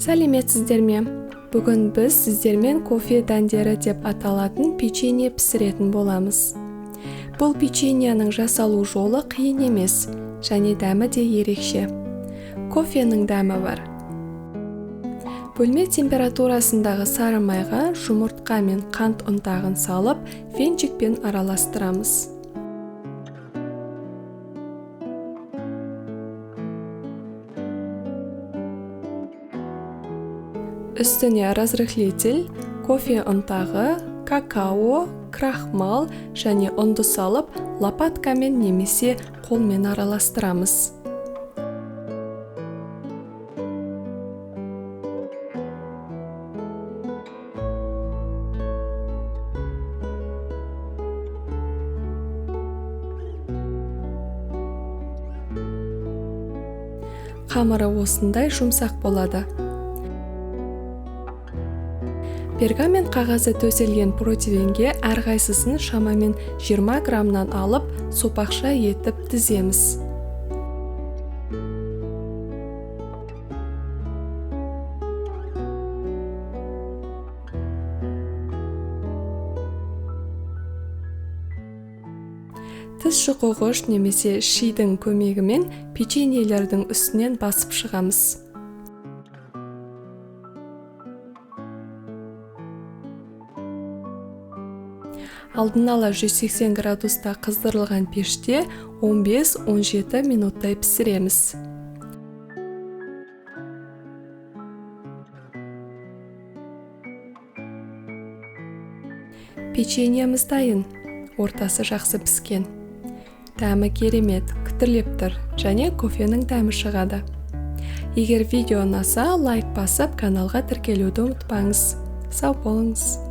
Сәлеметсіздер ме? Бүгін біз сіздермен кофе дәндері деп аталатын печенье пісіретін боламыз. Бұл печеньяның жасалу жолы қиын емес, және дәмі де ерекше. Кофенің дәмі бар. Бөлме температурасындағы сары майға жұмыртқа мен қант ұнтағын салып, венчикпен араластырамыз. Үстіне разрыхлитель, кофе ұнтағы, какао, крахмал және ұнды салып, лопаткамен немесе қолмен араластырамыз. Қамыры осындай жұмсақ болады. Пергамент қағазы төселген противенге әрқайсысын шамамен 20 граммнан алып, сопақша етіп тіземіз. Тіс шұқығыш немесе шидің көмегімен печеньелердің үстінен басып шығамыз. Алдын ала 180 градуста қыздырылған пеште 15-17 минуттай пісіреміз. Печеньеміз дайын, ортасы жақсы піскен. Дәмі керемет, күтірлеп тұр, және кофенің дәмі шығады. Егер видео ұнаса, лайк басып, каналға тіркелуді ұмытпаңыз. Сау болыңыз!